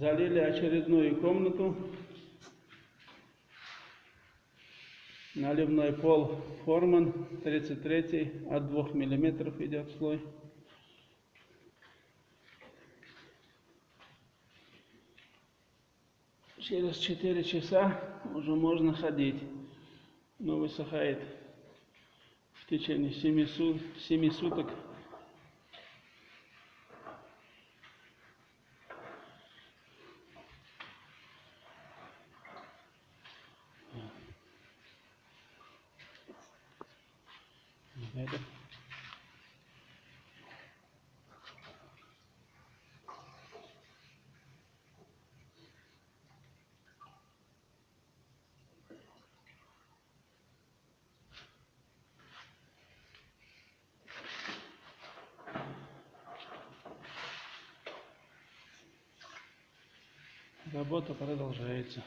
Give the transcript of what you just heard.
Залили очередную комнату. Наливной пол Форман 33 от 2 мм идет слой. Через 4 часа уже можно ходить, но высыхает в течение 7 суток. Это. Работа продолжается.